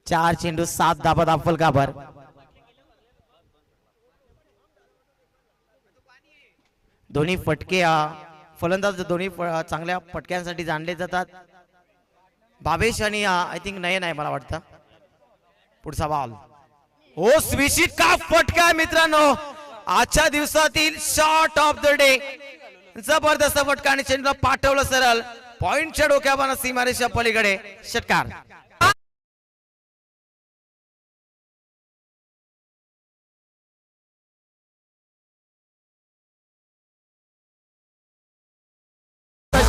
Speaker 1: 4 चेंडू 7 धाबा दाखल काबर. दोन्ही फटके फलंदाज दोन्ही चांगल्या फटक्यांसाठी जाणले जातात. भावेश आणि आय थिंक नयन आहे मला वाटतं. पुढचा बॉल ओ स्विशिट, का फटका मित्रांनो. आजच्या दिवसातील शॉट ऑफ द डे. जबरदस्त फटका आणि चेंडूला पाठवलं सरळ पॉइंटच्या डोक्यावर सीमारेषा पलीकडे. षटकार.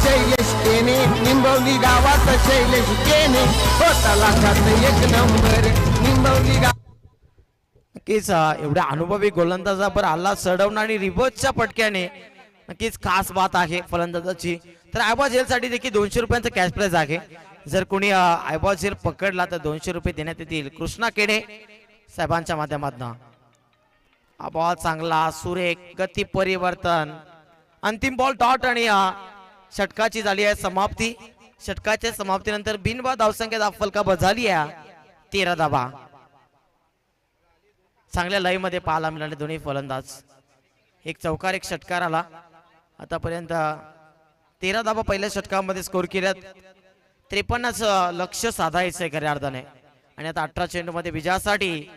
Speaker 5: शैलेश केने, निंबवली गावात शैलेश केने, होता लाखात 1 नंबर निंबवली गाव.
Speaker 1: नक्कीच एवढ्या अनुभवी गोलंदाजावर आला चढवणं आणि रिव्हर्सच्या पटक्याने नक्कीच खास बात आहे फलंदाजाची. तर आयबॉल झेल साठी देखील 200 रुपयांचं कॅश प्राइज आहे. जर कोणी आयबॉल झेल पकडला तर 200 रुपये देण्यात येतील कृष्णा केडे साहेबांच्या माध्यमातून. हा बॉल चांगला सुरेख, गती परिवर्तन, अंतिम बॉल डॉट आणि षटकाची झाली आहे समाप्ती. षटकाच्या समाप्तीनंतर बिनबाद धावसंख्या दाखल झाली आहे 13 धाबा. चांगल्या लय मध्ये पाहायला मिळाले दोन्ही फलंदाज. 1 चौकार 1 षटकार आला. आतापर्यंत 13 धाबा पहिल्या षटकामध्ये स्कोर केल्यात. 53च लक्ष साधायचं आहे खऱ्या अर्थाने. आणि आता 18 चेंडू मध्ये विजयासाठी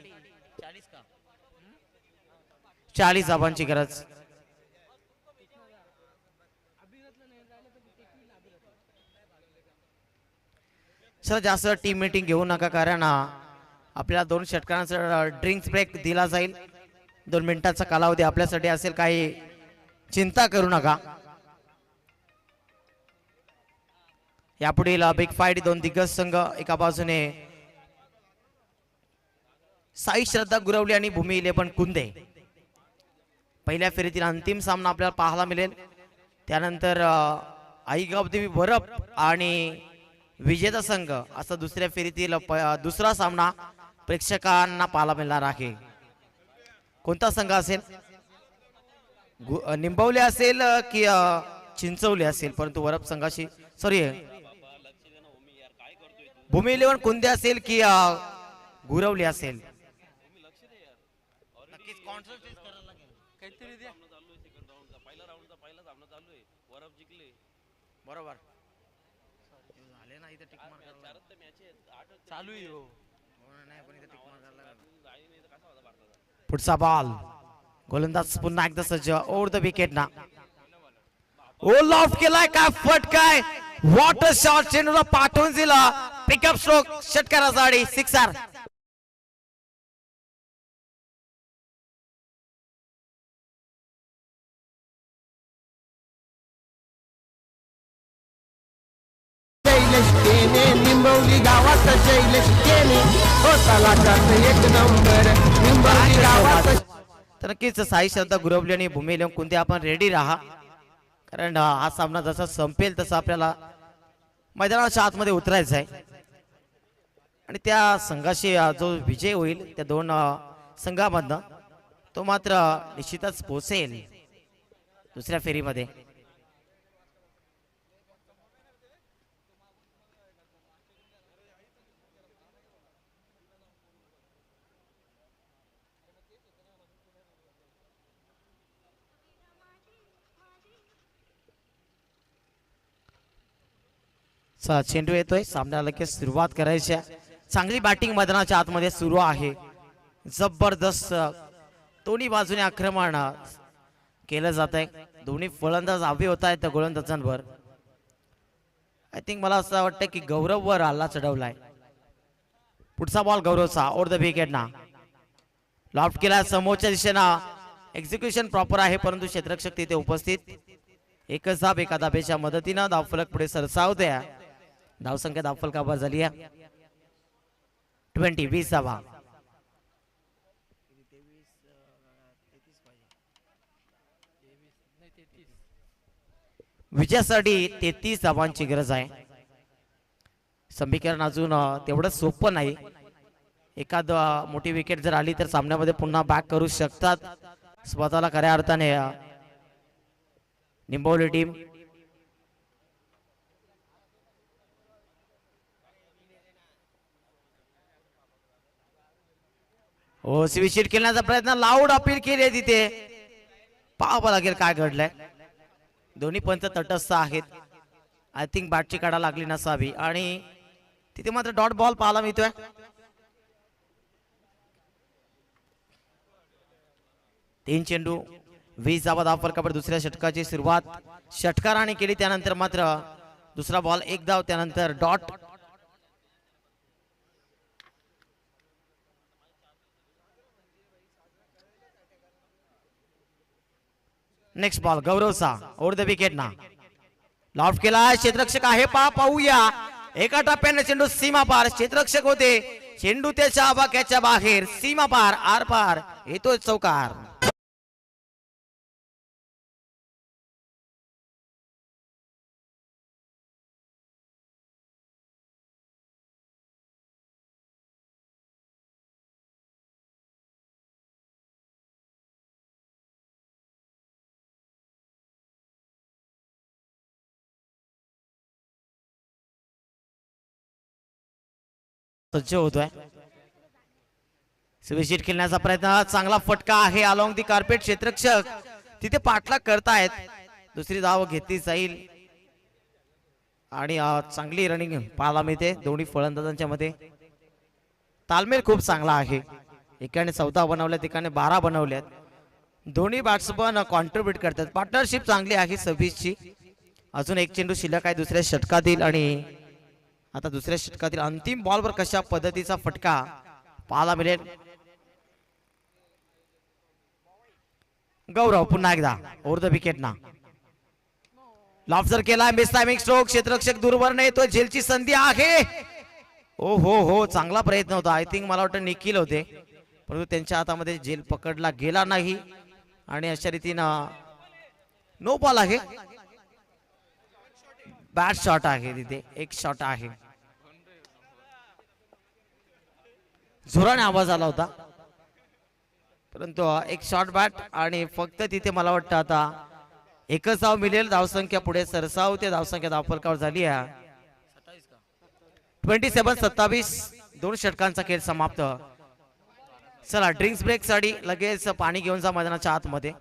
Speaker 1: 40 धाबांची गरज. सर जास्त टीम मीटिंग घेऊ नका, कारण आपल्याला 2 षटकांचा ड्रिंक्स ब्रेक दिला जाईल. 2 मिनिटाचा कालावधी आपल्यासाठी असेल, काही चिंता करू नका. यापुढील बिग फाईट दोन दिग्गज संघ एका बाजूने साई श्रद्धा गुरवली आणि भूमी 11 कुंदे. पहिल्या फेरीतील अंतिम सामना आपल्याला पाहायला मिळेल. त्यानंतर आई गावदेवी वरप आणि विजेता संघ असा दुसऱ्या फेरीतील दुसरा सामना प्रेक्षकांना पाहायला मिळणार आहे. कोणता संघ असेल? निंबवले असेल की चिंचवले असेल, परंतु वरप संघाशी सॉरी भूमी 11 कुंदे असेल की गुरवली असेल. बरोबर चालू पुढचा बॉल गोलंदाज पुन्हा एकदा सज्ज ओव्हर द विकेट ना. ओ लॉफ केलाय काय फटकाय वॉटर शॉट चेंडूला पाठवून दिला. पिकअप स्ट्रोक षटकाराचा आडी सिक्सर.
Speaker 5: शैलेश केने निंबवली गावात शैलेश केने होता लाखात एक नंबर निंबवली गावात.
Speaker 1: तर नक्कीच साई श्रद्धा गुरवली आणि भूमी 11 कुंदे आपण रेडी राहा, कारण हा सामना जसा संपेल तसा आपल्याला मैदानाच्या आतमध्ये उतरायचं आहे आणि त्या संघाशी जो विजय होईल त्या दोन संघामधनं तो मात्र निश्चितच पोहोचेल दुसऱ्या फेरीमध्ये. चेंडू येतोय सामन्याला लगेच सुरुवात करायची आहे. चांगली बॅटिंग मैदानाच्या आतमध्ये सुरू आहे. जबरदस्त दोन्ही बाजूने आक्रमण केलं जात आहे. दोन्ही फलंदाज हवे होत आहेत त्या गोलंदाजांवर. आय थिंक मला असं वाटतं की गौरववर हल्ला चढवलाय. पुढचा बॉल गौरवचा ओव्हर द विकेट ना. लॉफ्ट केला समोरच्या दिशेनं. एक्झिक्युशन प्रॉपर आहे परंतु क्षेत्ररक्षक तिथे उपस्थित. एकच धाब एका धाबेच्या मदतीनं धावफलक पुढे सरसावते. धावसंख्या धावफलकावर झाली आहे 20 धावा. विजयासाठी 33 धावांची गरज आहे. समीकरण अजून तेवढं सोपं नाही. एखाद मोठी विकेट जर आली तर सामन्यामध्ये पुन्हा बॅक करू शकतात स्वतःला खऱ्या अर्थाने निंबवली टीम. हो स्विचिट खेळण्याचा प्रयत्न लाऊड अपील केली आहे तिथे. पाहावं लागेल काय घडलंय. दोन्ही पंच तटस्थ आहेत. आय थिंक बॅटची काढा लागली नसावी आणि तिथे मात्र डॉट बॉल पाहायला मिळतोय. तीन चेंडू 20 धावा धावफलकावर दुसऱ्या षटकाची सुरुवात षटकाराने केली. त्यानंतर मात्र दुसरा बॉल 1 धाव त्यानंतर डॉट. नेक्स्ट बॉल गौरवचा ओव्हर द विकेट ना. लॉफ्ट केला क्षेत्ररक्षक आहे पाहूया. एका टप्प्याने चेंडू सीमा पार. क्षेत्ररक्षक होते चेंडू त्याच्या आवाक्याच्या बाहेर सीमा पार आर पार येतोय चौकार. सज्ज होतोय. स्विचिट खेळण्याचा प्रयत्न चांगला फटका आहे अलॉंग दी कार्पेट. क्षेत्ररक्षक तिथे पाठलाग करतायत. दुसरी धाव घेतली जाईल आणि चांगली रनिंग पाहायला मिळते दोन्ही फलंदाजांच्या मध्ये. तालमेल खूप चांगला आहे. एकाने 14 बनवल्यात एकाने 12 बनवल्यात. दोन्ही बॅट्समन कॉन्ट्रीब्यूट करतात. पार्टनरशिप चांगली आहे 26 ची. अजून एक चेंडू शिल्लक आहे दुसऱ्या षटकातील आणि आता दुसऱ्या षटकातील अंतिम बॉलवर कशा पद्धतीचा फटका पाहायला मिळेल. गौरव पुन्हा एकदा ओव्हर द विकेट ना. लॉफ्टर केला, मिस टायमिंग स्ट्रोक, क्षेत्ररक्षक दूरवर नाही येतो, झेलची संधी आहे. ओ हो चांगला प्रयत्न होता. आय थिंक मला वाटतं निखिल होते, परंतु त्यांच्या हातामध्ये झेल पकडला गेला नाही आणि अशा रीतीनं नो बॉल आहे. बॅट शॉट आहे, तिथे एक शॉट आहे. जोराने आवाज आला होता, परंतु एक शॉट बॅट आणि फक्त तिथे मला वाटतं आता एकच धाव मिळेल. धावसंख्या पुढे सरसावते, धावसंख्या धावफलकावर झाली आहे 27-27. 2 षटकांचा खेळ समाप्त. चला ड्रिंक्स ब्रेक साठी लगेच पाणी घेऊन जा मैदानाच्या आतमध्ये.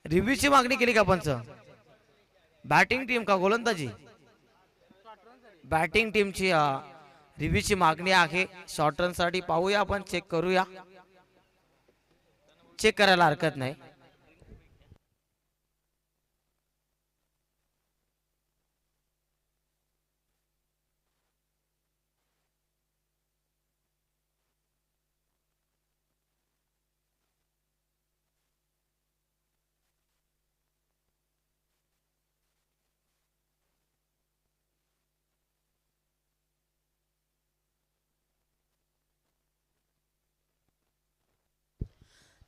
Speaker 1: रिव्ह्यूची मागणी केली का पंच? बॅटिंग टीम का गोलंदाजी? बॅटिंग टीमची रिव्ह्यूची मागणी आहे. शॉर्ट रन साठी पाहूया, आपण चेक करूया. चेक करायला हरकत नाही.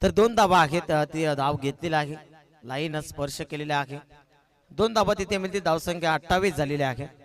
Speaker 1: तर 2 धाबा आहेत, ती धाव घेतलेला आहे, लाईन स्पर्श केलेला आहे. 2 धाबा तिथे मिळतील. धावसंख्या 28 झालेली आहे.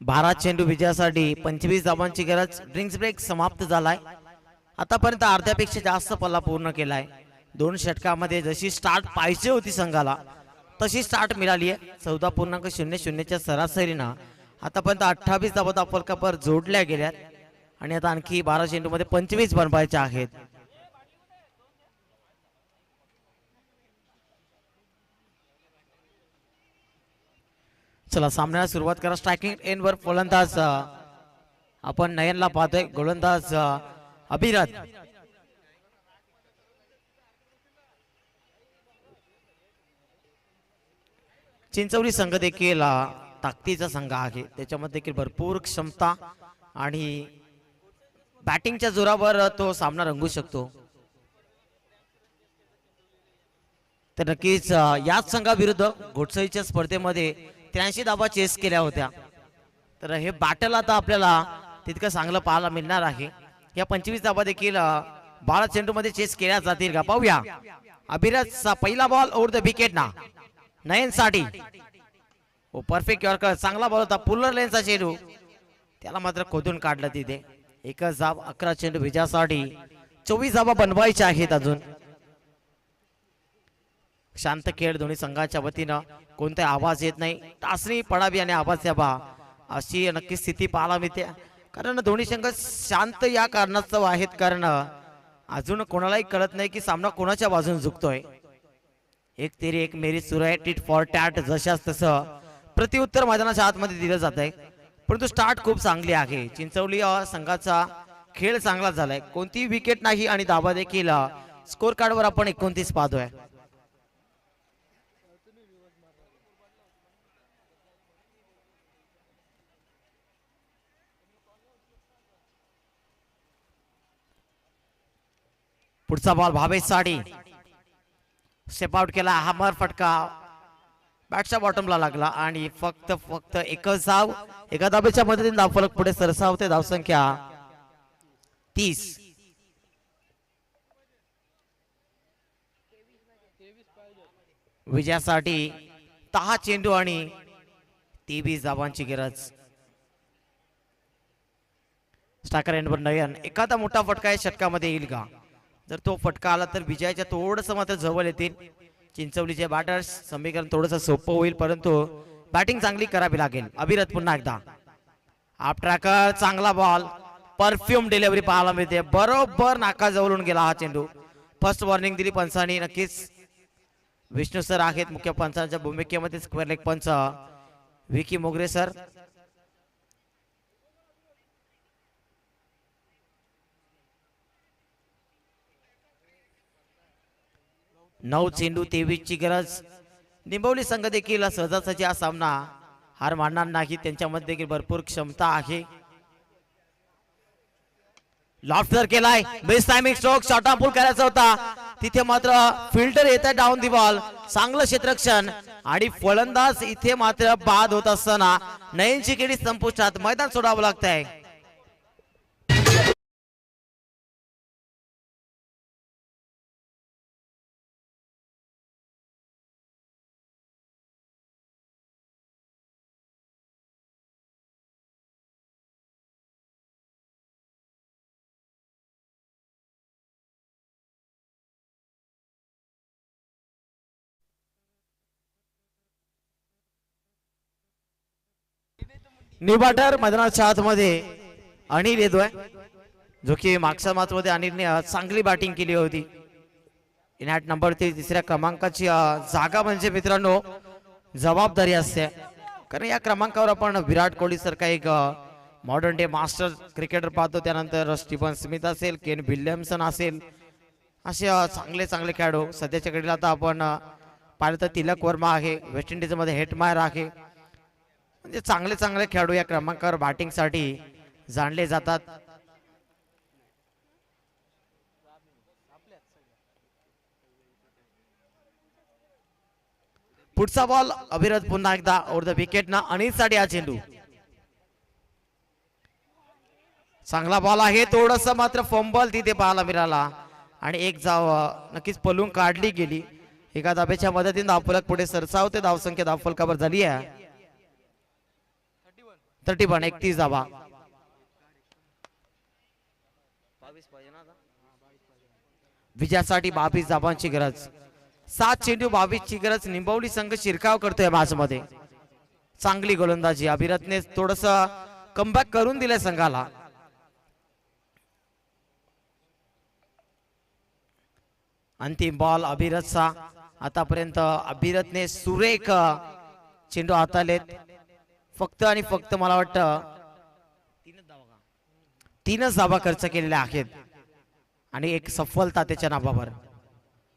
Speaker 1: भारत चेंडू विजयासाठी 25 धावांची गरज. ड्रिंक्स ब्रेक समाप्त झालाय. आतापर्यंत अर्ध्यापेक्षा जास्त पल्ला पूर्ण केलाय. 2 षटकामध्ये जशी स्टार्ट पाहिजे होती संघाला तशी स्टार्ट मिळाली आहे. 14.00च्या सरासरीनं आतापर्यंत 28 धावा धावफलकावर जोडल्या गेल्यात आणि आता आणखी 12 चेंडूमध्ये 25 बनवायच्या आहेत. चला सामन्याला सुरुवात करा. स्ट्रायकिंग एंडवर फलंदाज आपण नयनला पाहतोय, गोलंदाज अभिराज. चिंचवली संघ देखील ताकदीचा संघ आहे, त्याच्यामध्ये देखील भरपूर क्षमता आणि बॅटिंगच्या जोरावर तो सामना रंगू शकतो. तर नक्कीच याच संघाविरुद्ध घोटसळीच्या स्पर्धेमध्ये 83 धावा चेस केल्या होत्या. तर हे बॅटल आता आपल्याला तितकं चांगलं पाहायला मिळणार आहे. या 25 धावा देखील 12 चेंडूमध्ये चेस केल्या जातील का पाहूया. अभिराजचा पहिला बॉल ओव्हर द विकेट ना नयन साठी. ओ परफेक्ट यॉर्कर, चांगला बॉल होता. पुलर लेनचा चेंडू त्याला मात्र खोदून काढलं तिथे. एकच धाव. 11 चेंडू विजयासाठी 24 धावा बनवायच्या आहेत अजून. शांत खेळ दोन्ही संघाच्या वतीनं, कोणता आवाज येत नाही. टाचणी पडावी आणि आवाज यावा अशी नक्की स्थिती पाहायला मिळते. कारण दोन्ही संघ शांत या कारणास्तव आहेत, कारण अजून कोणालाही कळत नाही की सामना कोणाच्या बाजूने झुकतोय. एक तेरी एक मेरी सुरू आहे. टिट फॉर टॅट जशाच तसं प्रत्युत्तर मैदानाच्या आतमध्ये दिलं जात आहे. परंतु स्टार्ट खूप चांगली आहे. चिंचवली संघाचा खेळ चांगला झालाय. कोणतीही विकेट नाही आणि धावा देखील स्कोर कार्डवर आपण 29 पाहतोय. पुढचा ball Bhavesh sari. Step out केला. हमर फटका बॅटच्या बॉटमला लागला आणि फक्त एकच धाव. एका धावेच्या मदतीने धावफलक पुढे सरसावते. धावसंख्या 30. विजयासाठी 10 चेंडू आणि 23 धावांची गरज. स्ट्रायकर एंडवर नयन. एखादा मोठा फटका या षटकामध्ये येईल का? जर तो फटका आला तर विजयाच्या थोडस मात्र जवळ येतील चिंचवलीचे बॅटर्स. समीकरण थोडंसं सोपं होईल परंतु बॅटिंग चांगली करावी लागेल. अभिरथ पुन्हा एकदा आप ट्रॅकर, चांगला बॉल, परफ्यूम डिलिव्हरी पाहायला मिळते. बरोबर नाकाजवळून गेला हा चेंडू. फर्स्ट वॉर्निंग दिली पंचांनी. नक्कीच विष्णू सर आहेत मुख्य पंचांच्या भूमिकेमध्ये. स्क्वेअर लेग पंच विकी मोगरे सर. नऊ चेंडू 23 ची गरज. निंबवली संघ देखील सहजासहजी हा सामना हार मानणार नाही. त्यांच्यामध्ये देखील भरपूर क्षमता आहे. लॉफ्टर केलाय, best timing stroke, short on pull करायचा होता तिथे मात्र फिल्डर येत आहे डाऊन दी बॉल. चांगलं क्षेत्ररक्षण आणि फलंदाज इथे मात्र बाद होत असताना नयनची केडी संपुष्टात. मैदान सोडावं लागतंय. न्यू बॅटर मैदानाच्या आतमध्ये अनिल येतोय, जो की मागच्या मॅच मध्ये अनिलने चांगली बॅटिंग केली होती. इनॅट नंबर 3 क्रमांकाची जागा म्हणजे मित्रांनो जबाबदारी असते. कारण या क्रमांकावर आपण विराट कोहली सारखा एक मॉडर्न डे मास्टर क्रिकेटर पाहतो. त्यानंतर स्टीफन स्मिथ असेल, केन विल्यमसन असेल, असे चांगले चांगले खेळाडू. सध्याच्या घडीला आता आपण पाहिलं तर तिलक वर्मा आहे, वेस्ट इंडिज मध्ये हेटमायर आहे. म्हणजे चांगले चांगले खेळाडू या क्रमांकावर बॅटिंग साठी जाणले जातात. पुढचा बॉल अभिरथ पुन्हा एकदा ओव्हर द विकेट ना अनिल साठी हा चेंडू. चांगला बॉल आहे, थोडस मात्र फंबल तिथे पाहायला मिळाला आणि एक धाव नक्कीच पलून काढली गेली. एका धाब्याच्या मदतीने धावफलक पुढे सरसावते. धावसंख्या धावफलकावर झाली आहे 31 धावा. विजयासाठी 22 धावांची गरज. 7 चेंडू 22 ची गरज. निंबवली संघ शिरकाव करतोय मॅच मध्ये. चांगली गोलंदाजी अभिरथने थोडस कमबॅक करून दिलंय संघाला. अंतिम बॉल अभिरथचा. आतापर्यंत अभिरथने सुरेख चेंडू हाताळलेत. फक्त आणि फक्त मला वाटतं 3च धावा खर्च केलेल्या आहेत आणि एक सफलता त्याच्या नावावर.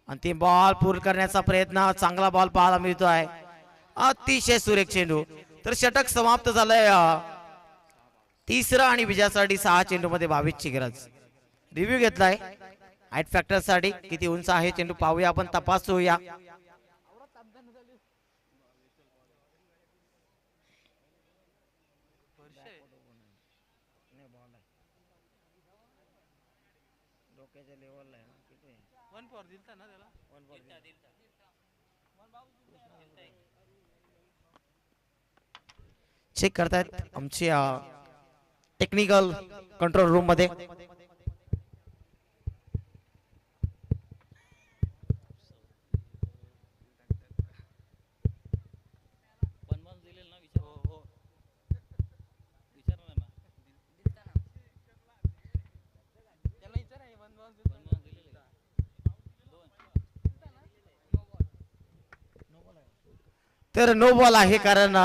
Speaker 1: अंतिम बॉल पूर्ण करण्याचा प्रयत्न. चांगला बॉल पाहायला मिळतोय. अतिशय सुरेख चेंडू. तर षटक समाप्त झालंय. तिसरा आणि विजयासाठी 6 चेंडू मध्ये 22 ची गरज. रिव्ह्यू घेतलाय हाईट फॅक्टर साठी. किती उंच आहे चेंडू पाहूया आपण, तपासूया. चेक करतायत आमची टेक्निकल कंट्रोल रूम मध्ये. तर नो बॉल आहे कारण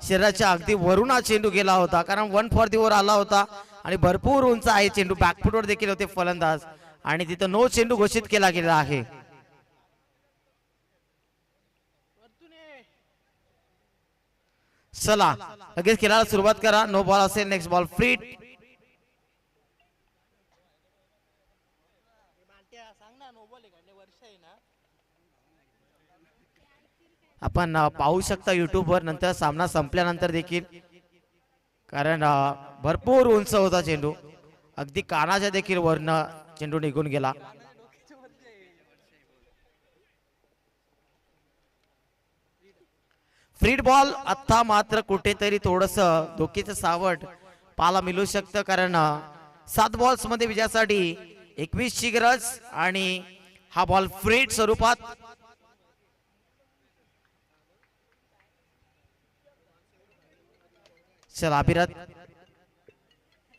Speaker 1: शरीराच्या अगदी वरून हा चेंडू गेला होता. कारण 1 फॉर दी ओव्हर आला होता आणि भरपूर उंच आहे चेंडू. बॅकफुटवर देखील होते फलंदाज आणि तिथं नो चेंडू घोषित केला गेला आहे. चला लगेच खेळायला सुरुवात करा. नो बॉल असेल. Next ball free. आपण पाहू शकता युट्यूब वर नंतर सामना संपल्यानंतर देखील. कारण भरपूर उंच होता चेंडू. अगदी कानाच्या देखील वरन चेंडू निघून गेला. फ्रीड बॉल. आता मात्र कुठेतरी थोडस धोक्याचं सावट पाहायला मिळू शकतं. कारण 7 बॉल्स मध्ये विजयासाठी 21 ची गरज आणि हा बॉल फ्री स्वरूपात. चला अभिरथ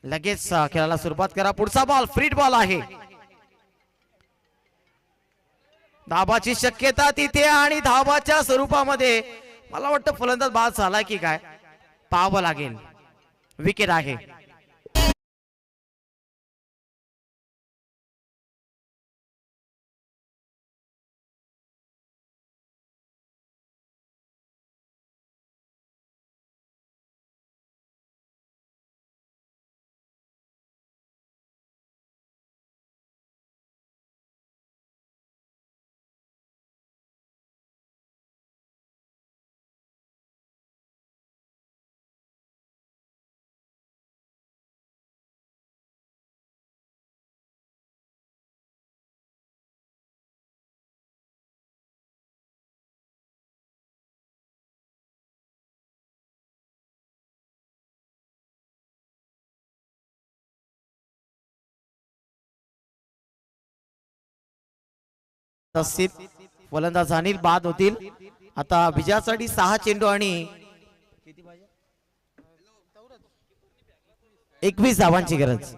Speaker 1: लगेच खेळाला सुरुवात करा. पुढचा बॉल फ्री बॉल आहे. धाबाची शक्यता तिथे आणि धाबाच्या स्वरूपामध्ये मला वाटतं फलंदाज बाद झाला की काय, पाहावं लागेल. विकेट आहे. फलंदाज अनिल बाद होतील. आता विजयासाठी 6 चेंडू आणि 21 धावांची गरज.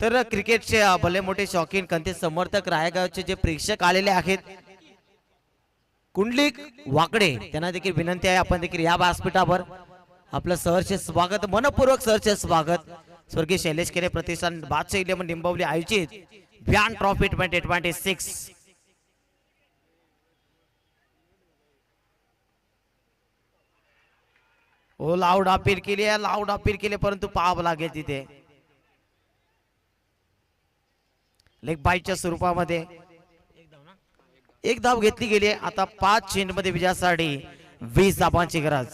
Speaker 1: तर क्रिकेटचे भले मोठे शौकीन कंते समर्थक रायगावचे जे प्रेक्षक आलेले आहेत, कुंडलिक वाकडे, त्यांना देखील विनंती आहे आपण देखील या व्यासपीठावर आपलं सहर्ष स्वागत, मनपूर्वक सहर्ष स्वागत. स्वर्गीय शैलेश केरे प्रतिष्ठान बादशाह 11 निंबवली आयोजित व्यान ट्रॉफी 2026. ओ लाऊड अपील केली परंतु पाहावं लागेल तिथे लेग बाईच्या स्वरूपामध्ये एक धाव घेतली गेली. आता 5 चेंडूमध्ये विजयासाठी 20 धावांची गरज.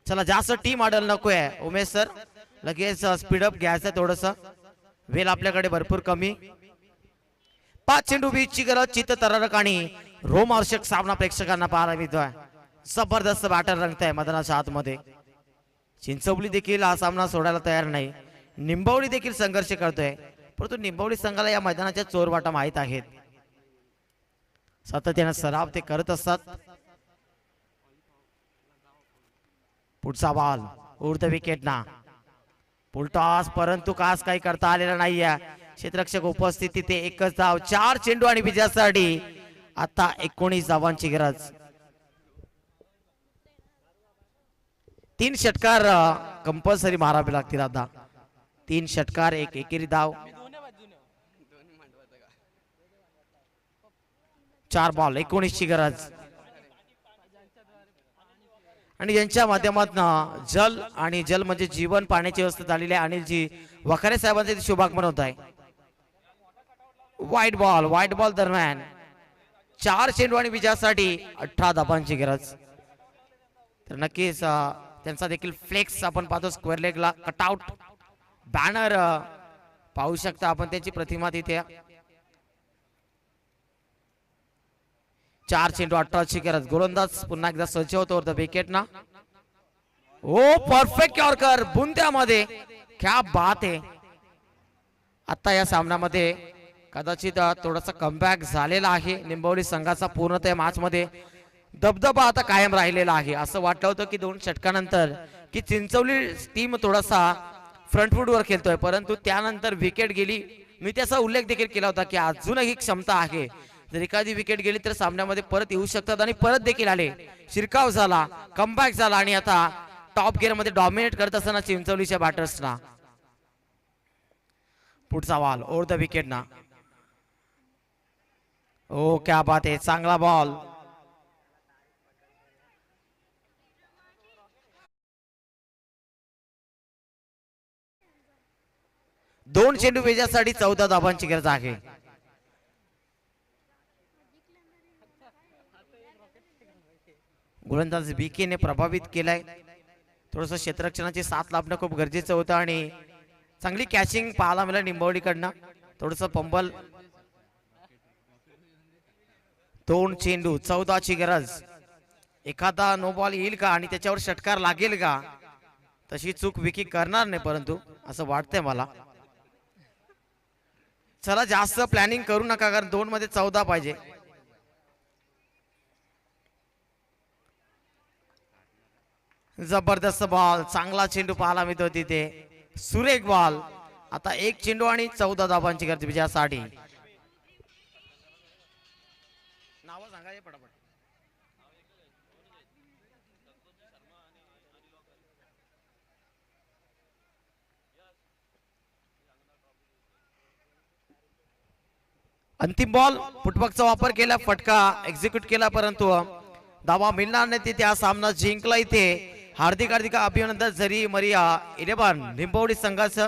Speaker 1: चला जास्त टीम अडल नकोय उमेश सर, लगेच स्पीडअप घ्यायचं थोडस, वेळ आपल्याकडे भरपूर कमी. 5 चेंडू 20 ची गरज. चित्तथरारक आणि रोमहर्षक सामना प्रेक्षकांना पाहायला मिळतोय. जबरदस्त बॅटर रंगताय मैदानाच्या आतमध्ये. चिंचवली देखील हा सामना सोडायला तयार नाही. निंबवली देखील संघर्ष करतोय, परंतु निंबवली संघाला या मैदानाच्या चोरवाटा माहित आहेत. सातत्याने सराव ते करत असतात. पुढचा बॉल उर्ध विकेट ना पुलटॉस, परंतु कास काही करता आलेला नाहीये. क्षेत्ररक्षक उपस्थिती ते एकच धाव. 4 चेंडू आणि विजयासाठी आता 19 धावांची गरज. 3 षटकार कंपल्सरी मारावे लागतील. आता 3 षटकार, एक एकेरी धाव. 4 बॉल 19 ची गरज. आणि यांच्या माध्यमातून जल आणि जल म्हणजे जीवन पाण्याची व्यवस्था झालेली आहे. अनिलजी वखारे साहेबांचे शुभागमन होत आहे. व्हाईट बॉल दरम्यान 4 चेंडू आणि विजयासाठी 18 धावांची गरज. तर नक्कीच त्यांचा देखील फ्लेक्स आपण पाहतो स्क्वेअर लेगला, कटआउट बॅनर पाहू शकता आपण त्यांची प्रतिमा तिथे. 4 चेंडू 18 ची गरज. गोलंदाज पुन्हा एकदा सज्ज होतो विकेट ना. ओ परफेक्ट यॉर्कर बुंद्यामध्ये, क्या बात आहे. आता या सामन्यामध्ये कदाचित थोडासा कमबॅक झालेला आहे निंबवली संघाचा पूर्णतः मॅच मध्ये. दबदबा आता कायम राहिलेला आहे. असं वाटलं होतं की 2 षटकानंतर की चिंचवली टीम थोडासा फ्रंट फूटवर खेळतोय, परंतु त्यानंतर विकेट गेली. मी त्याचा उल्लेख देखील केला होता की अजूनही क्षमता आहे, जर एखादी विकेट गेली तर सामन्यामध्ये परत येऊ शकतात आणि परत देखील आले. शिरकाव झाला, कमबॅक झाला आणि आता टॉप गिअर मध्ये डॉमिनेट करत असताना चिंचवलीच्या बॅटर्सना पुढचा बॉल ओव्हर द विकेट ना. ओ क्या बात आहे, चांगला बॉल. दोन चेंडू विजयासाठी 14 धावांची गरज आहे. गोलंदाज बीके ने प्रभावित केलाय. थोडस क्षेत्ररक्षणाची साथ लाभणं खूप गरजेचं होतं आणि चांगली कॅचिंग पाहायला मिळाली निंबवलीकडनं. थोडस पंबल. 2 चेंडू 14ची गरज. एखादा नो बॉल येईल का आणि त्याच्यावर षटकार लागेल का? तशी चूक विकी करणार नाही, परंतु असं वाटतंय मला. चला जास्त प्लॅनिंग करू नका, कारण 2 मध्ये 14 पाहिजे. जबरदस्त बॉल, चांगला चेंडू पाहायला मिळतो तिथे. सुरेख बॉल. आता 1 चेंडू आणि 14 धावांची गरज विजयासाठी. नाव सांगा पटापट. अंतिम बॉल. फुटबॉलचा वापर केला, फटका एक्झिक्यूट केला, परंतु धावा मिळणार नाही. तिथे हा सामना जिंकला. इथे हार्दिक अभिनंदन. जरी मरिया 11 निंबवडी संघाचं